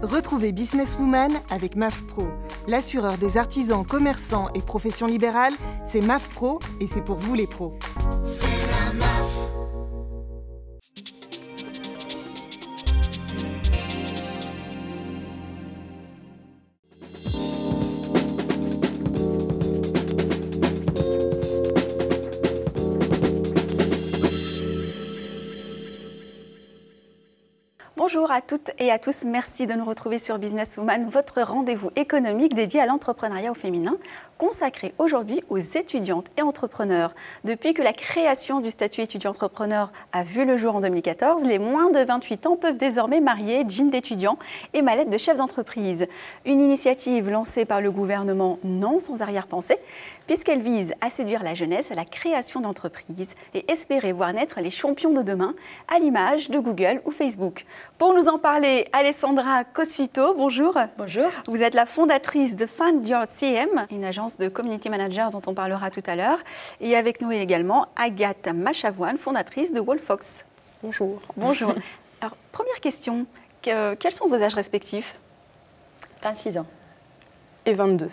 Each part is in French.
Retrouvez Businesswoman avec MAF Pro. L'assureur des artisans, commerçants et professions libérales, c'est MAF Pro et c'est pour vous les pros. C'est la MAF. Bonjour à toutes et à tous, merci de nous retrouver sur Businesswoman, votre rendez-vous économique dédié à l'entrepreneuriat au féminin, consacré aujourd'hui aux étudiantes et entrepreneurs. Depuis que la création du statut étudiant-entrepreneur a vu le jour en 2014, les moins de 28 ans peuvent désormais marier jean d'étudiant et mallette de chef d'entreprise. Une initiative lancée par le gouvernement non sans arrière-pensée, puisqu'elle vise à séduire la jeunesse à la création d'entreprises et espérer voir naître les champions de demain, à l'image de Google ou Facebook. Pour nous en parler, Alessandra Cosfito, bonjour. Bonjour. Vous êtes la fondatrice de Find Your CM, une agence de community manager dont on parlera tout à l'heure. Et avec nous également Agathe Machavoine, fondatrice de Wallfox. Bonjour. Bonjour. Alors, première question, quels sont vos âges respectifs? 26 ans. Et 22.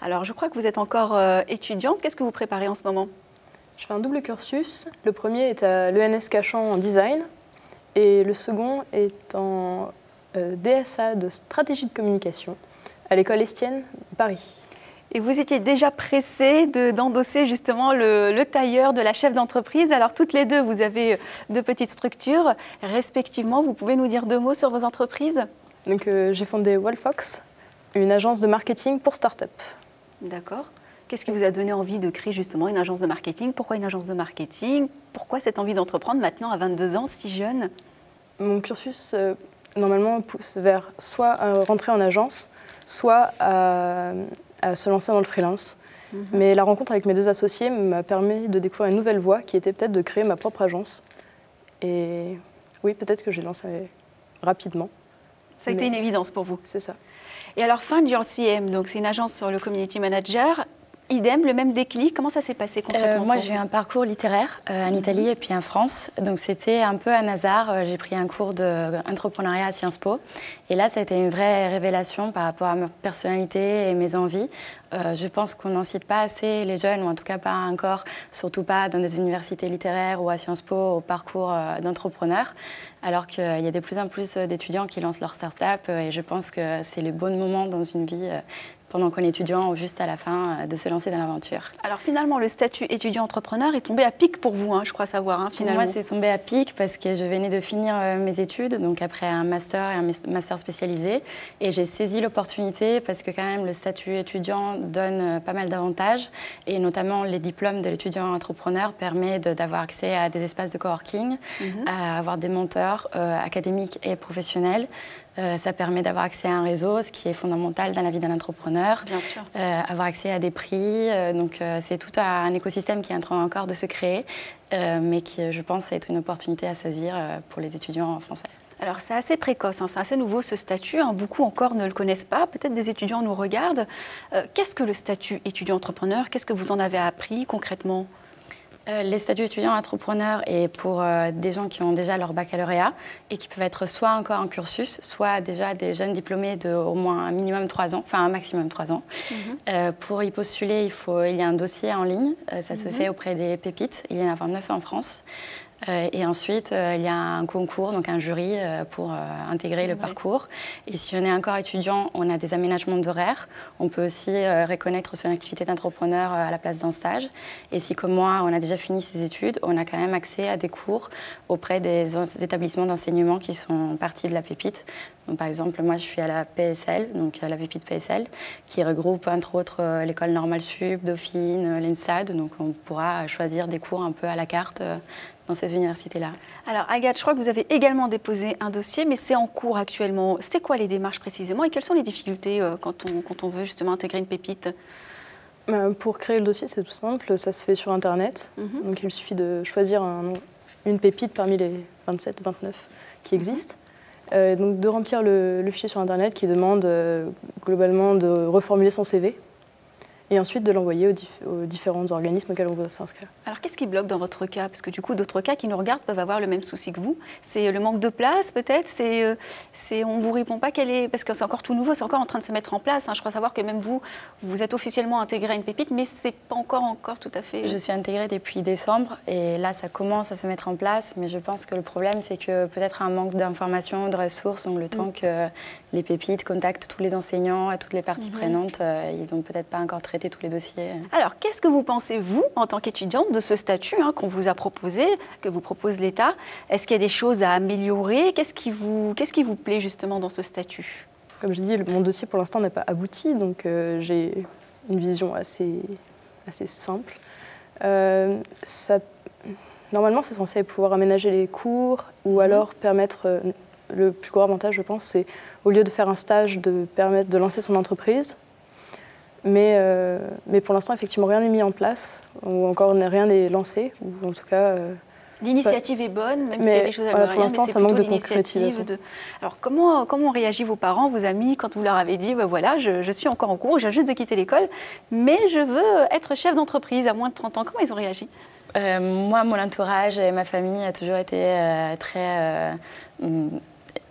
Alors, je crois que vous êtes encore étudiante. Qu'est-ce que vous préparez en ce moment? Je fais un double cursus. Le premier est à l'ENS Cachan en design et le second est en DSA de stratégie de communication à l'école Estienne, Paris. Et vous étiez déjà pressée d'endosser justement le tailleur de la chef d'entreprise. Alors, toutes les deux, vous avez deux petites structures. Respectivement, vous pouvez nous dire deux mots sur vos entreprises? Donc, j'ai fondé Wallfox, une agence de marketing pour start-up. D'accord. Qu'est-ce qui vous a donné envie de créer justement une agence de marketing? Pourquoi une agence de marketing? Pourquoi cette envie d'entreprendre maintenant à 22 ans, si jeune? Mon cursus, normalement, pousse vers soit rentrer en agence, soit à se lancer dans le freelance. Mais la rencontre avec mes deux associés m'a permis de découvrir une nouvelle voie qui était peut-être de créer ma propre agence. Et oui, peut-être que j'ai lancé rapidement. Ça a été une évidence pour vous? C'est ça. Et alors, Find Your CM, donc c'est une agence sur le community manager. Idem, le même déclic. Comment ça s'est passé concrètement? Moi, j'ai eu un parcours littéraire en Italie et puis en France. Donc, c'était un peu un hasard. J'ai pris un cours d'entrepreneuriat à Sciences Po. Et là, ça a été une vraie révélation par rapport à ma personnalité et mes envies. Je pense qu'on n'en cite pas assez les jeunes, ou en tout cas pas encore, surtout pas dans des universités littéraires ou à Sciences Po, au parcours d'entrepreneur. Alors qu'il y a de plus en plus d'étudiants qui lancent leur start-up. Et je pense que c'est le bon moment dans une vie pendant qu'on est étudiant ou juste à la fin, de se lancer dans l'aventure. Alors finalement, le statut étudiant-entrepreneur est tombé à pic pour vous, je crois savoir, finalement. Moi, c'est tombé à pic parce que je venais de finir mes études, donc après un master et un master spécialisé. Et j'ai saisi l'opportunité parce que quand même, le statut étudiant donne pas mal d'avantages. Et notamment, les diplômes de l'étudiant-entrepreneur permettent d'avoir accès à des espaces de coworking, à avoir des mentors académiques et professionnels. Ça permet d'avoir accès à un réseau, ce qui est fondamental dans la vie d'un entrepreneur. Bien sûr. Avoir accès à des prix. Donc, c'est tout un écosystème qui est en train encore de se créer, mais qui, je pense, est une opportunité à saisir pour les étudiants français. Alors, c'est assez précoce, c'est assez nouveau ce statut. Beaucoup encore ne le connaissent pas. Peut-être des étudiants nous regardent. Qu'est-ce que le statut étudiant-entrepreneur? Qu'est-ce que vous en avez appris concrètement? Les statuts étudiants-entrepreneurs est pour des gens qui ont déjà leur baccalauréat et qui peuvent être soit encore en cursus, soit déjà des jeunes diplômés de au moins un minimum 3 ans, enfin un maximum 3 ans. Pour y postuler, il y a un dossier en ligne. Ça se fait auprès des pépites. Il y en a 29 en France. Et ensuite, il y a un concours, donc un jury pour intégrer le parcours. Et si on est encore étudiant, on a des aménagements d'horaires. On peut aussi reconnaître son activité d'entrepreneur à la place d'un stage. Et si, comme moi, on a déjà fini ses études, on a quand même accès à des cours auprès des établissements d'enseignement qui sont partie de la pépite. Donc, par exemple, moi, je suis à la PSL, donc à la pépite PSL, qui regroupe entre autres l'école normale sup, Dauphine, l'ENSAD. Donc, on pourra choisir des cours un peu à la carte dans ces universités-là. Alors, Agathe, je crois que vous avez également déposé un dossier, mais c'est en cours actuellement. C'est quoi les démarches précisément et quelles sont les difficultés quand on veut justement intégrer une pépite? Pour créer le dossier, c'est tout simple. Ça se fait sur Internet. Donc, il suffit de choisir une pépite parmi les 27, 29 qui existent. Donc de remplir le fichier sur Internet qui demande globalement de reformuler son CV. et ensuite de l'envoyer aux différents organismes auxquels on veut s'inscrire. Alors qu'est-ce qui bloque dans votre cas? Parce que du coup, d'autres cas qui nous regardent peuvent avoir le même souci que vous. C'est le manque de place peut-être, on ne vous répond pas parce que c'est encore tout nouveau, c'est encore en train de se mettre en place. Hein. Je crois savoir que même vous êtes officiellement intégré à une pépite, mais ce n'est pas encore tout à fait... Je suis intégrée depuis décembre et là, ça commence à se mettre en place, mais je pense que le problème, c'est que peut-être un manque d'informations, de ressources, donc le temps que les pépites contactent tous les enseignants et toutes les parties prenantes, ils n'ont peut-être pas encore traité tous les dossiers. Alors, qu'est-ce que vous pensez, vous, en tant qu'étudiante, de ce statut qu'on vous a proposé, que vous propose l'État? Est-ce qu'il y a des choses à améliorer? Qu'est-ce qui vous plaît justement dans ce statut? Comme je dis, mon dossier pour l'instant n'est pas abouti, donc j'ai une vision assez simple. Normalement, c'est censé pouvoir aménager les cours ou alors permettre, le plus gros avantage, je pense, c'est au lieu de faire un stage, de permettre de lancer son entreprise. Mais pour l'instant, effectivement, rien n'est mis en place, ou encore rien n'est lancé, ou en tout cas... L'initiative est bonne, même s'il y a des choses à améliorer. Pour l'instant, ça manque de concrétisation. Alors, comment ont réagi vos parents, vos amis, quand vous leur avez dit voilà, je suis encore en cours, je viens juste de quitter l'école, mais je veux être chef d'entreprise à moins de 30 ans? Comment ils ont réagi? Moi, mon entourage et ma famille a toujours été très...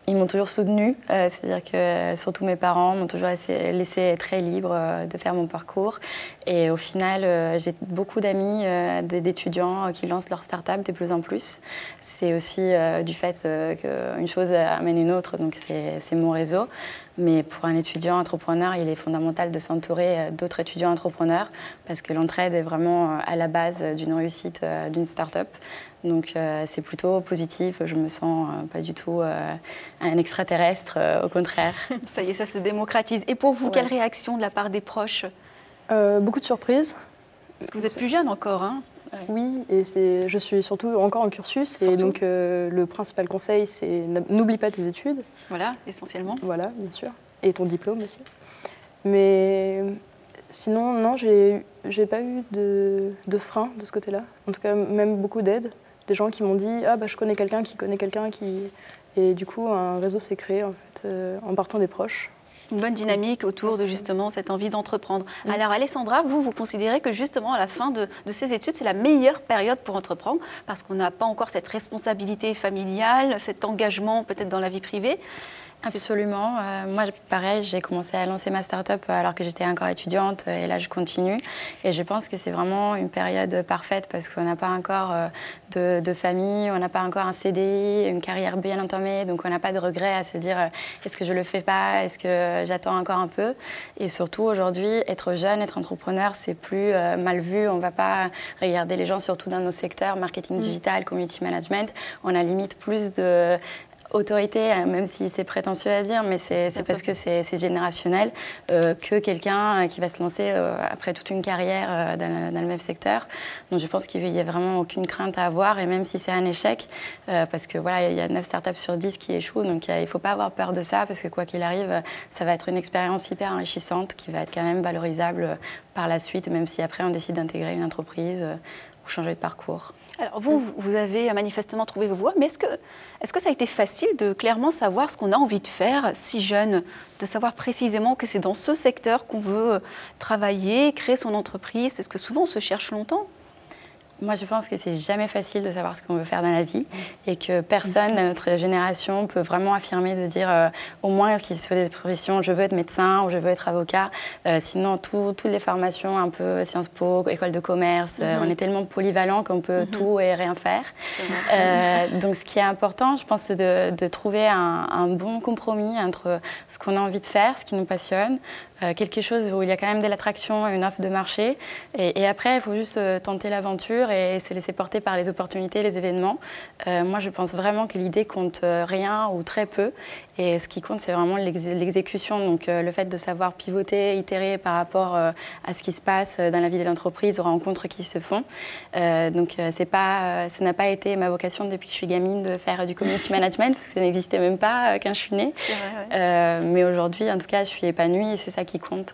ils m'ont toujours soutenue, c'est-à-dire que surtout mes parents m'ont toujours laissé très libre de faire mon parcours. Et au final, j'ai beaucoup d'amis, d'étudiants qui lancent leur start-up de plus en plus. C'est aussi du fait qu'une chose amène une autre, donc c'est mon réseau. Mais pour un étudiant entrepreneur, il est fondamental de s'entourer d'autres étudiants entrepreneurs parce que l'entraide est vraiment à la base d'une réussite d'une start-up. Donc c'est plutôt positif, je me sens pas du tout un extraterrestre, au contraire. Ça y est, ça se démocratise. Et pour vous, quelle réaction de la part des proches? Beaucoup de surprises. Parce que vous êtes plus jeune encore, hein? Oui, et je suis surtout encore en cursus, et donc le principal conseil, c'est n'oublie pas tes études. Voilà, essentiellement. Voilà, bien sûr, et ton diplôme aussi. Mais sinon, non, j'ai pas eu de frein de ce côté-là. En tout cas, même beaucoup d'aide. Des gens qui m'ont dit « Ah, bah, je connais quelqu'un qui connaît quelqu'un qui... » Et du coup, un réseau s'est créé, en fait, en partant des proches. Une bonne dynamique autour de justement cette envie d'entreprendre. Alors Alessandra, vous considérez que justement à la fin de ces études, c'est la meilleure période pour entreprendre parce qu'on n'a pas encore cette responsabilité familiale, cet engagement peut-être dans la vie privée. Absolument. Moi, pareil, j'ai commencé à lancer ma start-up alors que j'étais encore étudiante et là, je continue. Et je pense que c'est vraiment une période parfaite parce qu'on n'a pas encore de famille, on n'a pas encore un CDI, une carrière bien entamée, donc on n'a pas de regret à se dire est-ce que je le fais pas, est-ce que j'attends encore un peu. Et surtout, aujourd'hui, être jeune, être entrepreneur, c'est plus mal vu. On ne va pas regarder les gens, surtout dans nos secteurs, marketing digital, community management. On a limite plus de... autorité, même si c'est prétentieux à dire, mais c'est parce que c'est générationnel, que quelqu'un qui va se lancer après toute une carrière dans le même secteur. Donc je pense qu'il n'y a vraiment aucune crainte à avoir, et même si c'est un échec, parce que voilà, il y a 9 startups sur 10 qui échouent, donc il ne faut pas avoir peur de ça, parce que quoi qu'il arrive, ça va être une expérience hyper enrichissante qui va être quand même valorisable par la suite, même si après on décide d'intégrer une entreprise ou changer de parcours. Alors vous avez manifestement trouvé vos voies, mais est-ce que ça a été facile de clairement savoir ce qu'on a envie de faire si jeune, de savoir précisément que c'est dans ce secteur qu'on veut travailler, créer son entreprise, parce que souvent on se cherche longtemps? Moi, je pense que c'est jamais facile de savoir ce qu'on veut faire dans la vie et que personne de notre génération peut vraiment affirmer de dire au moins qu'il se fait des professions, je veux être médecin ou je veux être avocat. Sinon, toutes les formations un peu Sciences Po, école de commerce, on est tellement polyvalent qu'on peut tout et rien faire. Donc, ce qui est important, je pense, c'est de trouver un bon compromis entre ce qu'on a envie de faire, ce qui nous passionne, quelque chose où il y a quand même de l'attraction, une offre de marché. Et après, il faut juste tenter l'aventure et se laisser porter par les opportunités, les événements. Moi, je pense vraiment que l'idée compte rien ou très peu. Et ce qui compte, c'est vraiment l'exécution. Donc, le fait de savoir pivoter, itérer par rapport à ce qui se passe dans la vie de l'entreprise, aux rencontres qui se font. Donc, ça n'a pas été ma vocation depuis que je suis gamine de faire du community management, parce que ça n'existait même pas quand je suis née. C'est vrai, ouais. Mais aujourd'hui, en tout cas, je suis épanouie et c'est ça qui compte.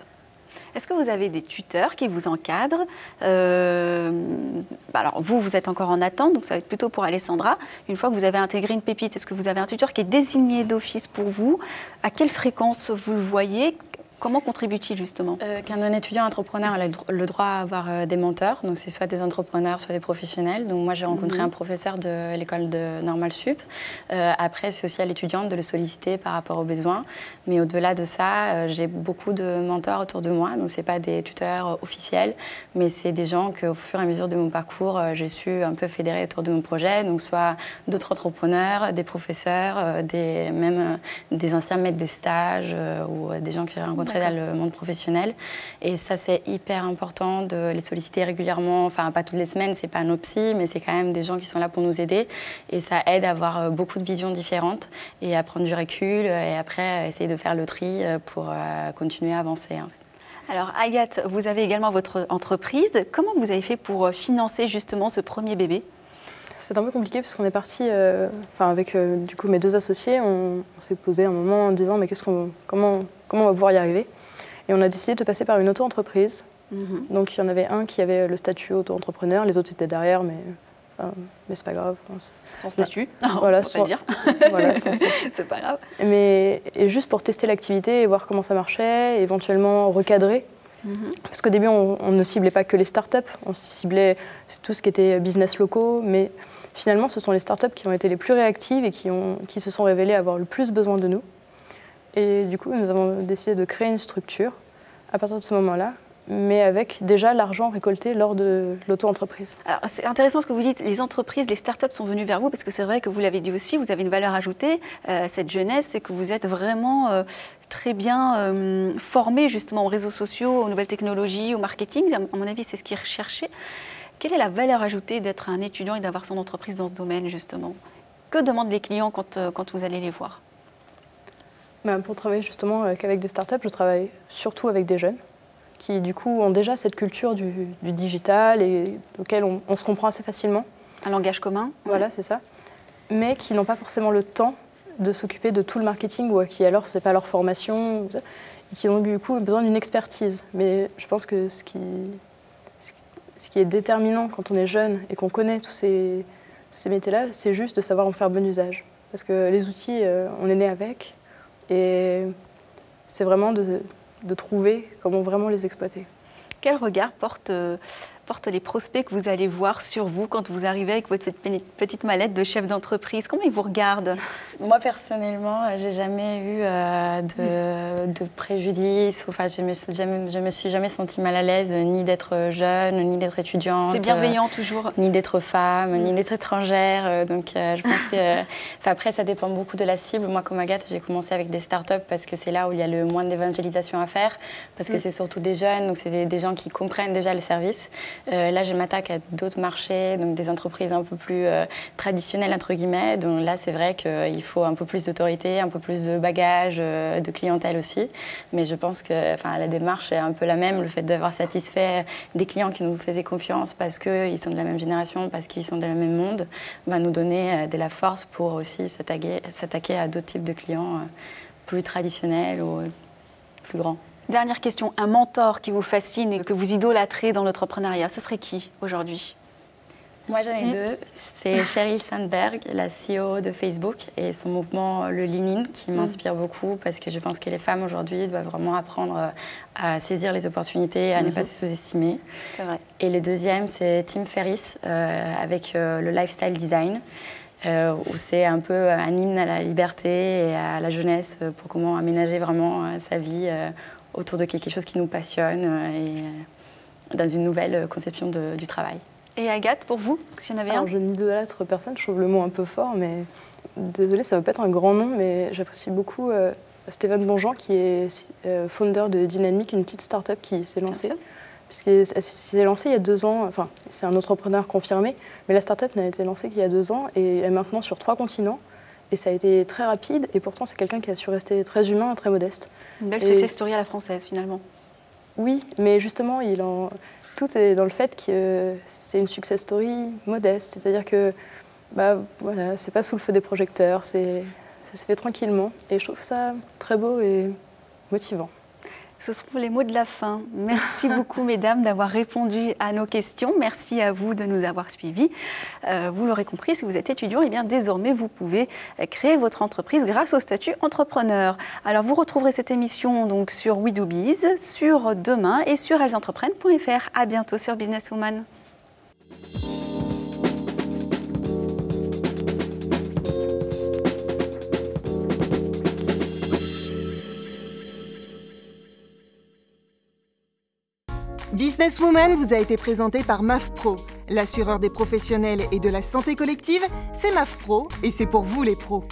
Est-ce que vous avez des tuteurs qui vous encadrent? Alors, vous êtes encore en attente, donc ça va être plutôt pour Alessandra. Une fois que vous avez intégré une pépite, est-ce que vous avez un tuteur qui est désigné d'office pour vous? À quelle fréquence vous le voyez? Comment contribue-t-il justement? Quand un étudiant entrepreneur a le droit à avoir des mentors, donc c'est soit des entrepreneurs, soit des professionnels. Donc moi j'ai rencontré un professeur de l'école de Normal Sup. Après c'est aussi à l'étudiant de le solliciter par rapport aux besoins. Mais au-delà de ça, j'ai beaucoup de mentors autour de moi. Donc c'est pas des tuteurs officiels, mais c'est des gens qu'au fur et à mesure de mon parcours, j'ai su un peu fédérer autour de mon projet. Donc soit d'autres entrepreneurs, des professeurs, même des anciens maîtres des stages ou des gens que j'ai rencontrés dans le monde professionnel. Et ça, c'est hyper important de les solliciter régulièrement. Enfin, pas toutes les semaines, c'est pas nos psys, mais c'est quand même des gens qui sont là pour nous aider. Et ça aide à avoir beaucoup de visions différentes et à prendre du recul et après essayer de faire le tri pour continuer à avancer. En fait. Alors Agathe, vous avez également votre entreprise. Comment vous avez fait pour financer justement ce premier bébé? C'est un peu compliqué parce qu'on est parti, avec du coup mes 2 associés, on s'est posé un moment en disant mais comment on va pouvoir y arriver? Et on a décidé de passer par une auto-entreprise. Donc il y en avait un qui avait le statut auto-entrepreneur, les autres étaient derrière, mais c'est pas grave. Sans statut, voilà, on va dire. Voilà, sans statut. C'est pas grave. Et juste pour tester l'activité et voir comment ça marchait, éventuellement recadrer. Parce qu'au début, on ne ciblait pas que les startups, on ciblait tout ce qui était business locaux, mais finalement, ce sont les startups qui ont été les plus réactives et qui se sont révélées avoir le plus besoin de nous. Et du coup, nous avons décidé de créer une structure à partir de ce moment-là, mais avec déjà l'argent récolté lors de l'auto-entreprise. Alors, c'est intéressant ce que vous dites, les entreprises, les startups sont venues vers vous, parce que c'est vrai que vous l'avez dit aussi, vous avez une valeur ajoutée, cette jeunesse, c'est que vous êtes vraiment très bien formés justement aux réseaux sociaux, aux nouvelles technologies, au marketing. À mon avis, c'est ce qui est recherché. Quelle est la valeur ajoutée d'être un étudiant et d'avoir son entreprise dans ce domaine, justement? Que demandent les clients quand vous allez les voir? Pour travailler justement qu'avec des startups, je travaille surtout avec des jeunes qui, du coup, ont déjà cette culture du digital et auquel on se comprend assez facilement. Un langage commun? Voilà, c'est ça. Mais qui n'ont pas forcément le temps de s'occuper de tout le marketing ou qui, alors, ce n'est pas leur formation, qui ont, du coup, besoin d'une expertise. Mais je pense que ce qui est déterminant quand on est jeune et qu'on connaît tous ces métiers-là, c'est juste de savoir en faire bon usage. Parce que les outils, on est né avec. Et c'est vraiment de trouver comment vraiment les exploiter. Quel regard portent les prospects que vous allez voir sur vous quand vous arrivez avec votre petite mallette de chef d'entreprise? Comment ils vous regardent? Moi, personnellement, j'ai jamais eu de préjudice. Enfin, je me suis jamais sentie mal à l'aise, ni d'être jeune, ni d'être étudiante. C'est bienveillant toujours. Ni d'être femme, ni d'être étrangère. Donc, je pense que... après, ça dépend beaucoup de la cible. Moi, comme Agathe, j'ai commencé avec des startups parce que c'est là où il y a le moins d'évangélisation à faire. Parce que c'est surtout des jeunes, donc c'est des gens qui comprennent déjà le service. Là, je m'attaque à d'autres marchés, donc des entreprises un peu plus traditionnelles, entre guillemets. Donc là, c'est vrai qu'il faut un peu plus d'autorité, un peu plus de bagages, de clientèle aussi. Mais je pense que la démarche est un peu la même. Le fait d'avoir satisfait des clients qui nous faisaient confiance parce qu'ils sont de la même génération, parce qu'ils sont dans le même monde, va nous donner de la force pour aussi s'attaquer à d'autres types de clients plus traditionnels ou plus grands. Dernière question, un mentor qui vous fascine et que vous idolâtrez dans l'entrepreneuriat, ce serait qui aujourd'hui? Moi, j'en ai 2. C'est Sheryl Sandberg, la CEO de Facebook, et son mouvement, le Lean In, qui m'inspire beaucoup parce que je pense que les femmes aujourd'hui doivent vraiment apprendre à saisir les opportunités, à ne pas se sous-estimer. C'est vrai. Et le deuxième, c'est Tim Ferriss avec le lifestyle design. Où c'est un peu un hymne à la liberté et à la jeunesse pour comment aménager vraiment sa vie autour de quelque chose qui nous passionne et dans une nouvelle conception du travail. Et Agathe, pour vous, s'il y en avait un? Je n'idolâtre personne, je trouve le mot un peu fort, mais désolée, ça ne va pas être un grand nom, mais j'apprécie beaucoup Stéphane Bonjean, qui est founder de Dynamic, une petite start-up qui s'est lancée. Puisqu'il s'est lancé il y a 2 ans, enfin, c'est un entrepreneur confirmé, mais la start-up n'a été lancée qu'il y a 2 ans et est maintenant sur 3 continents. Et ça a été très rapide, et pourtant c'est quelqu'un qui a su rester très humain et très modeste. Une belle success story à la française, finalement. Oui, mais justement, tout est dans le fait que c'est une success story modeste. C'est-à-dire que, voilà, c'est pas sous le feu des projecteurs, ça se fait tranquillement. Et je trouve ça très beau et motivant. Ce seront les mots de la fin. Merci beaucoup, mesdames, d'avoir répondu à nos questions. Merci à vous de nous avoir suivis. Vous l'aurez compris, si vous êtes étudiant, eh bien, désormais, vous pouvez créer votre entreprise grâce au statut entrepreneur. Alors, vous retrouverez cette émission donc, sur We Do Biz, sur Demain et sur ellesentreprenent.fr. À bientôt sur Businesswoman. Businesswoman vous a été présenté par MAFPRO. L'assureur des professionnels et de la santé collective, c'est MAFPRO et c'est pour vous les pros.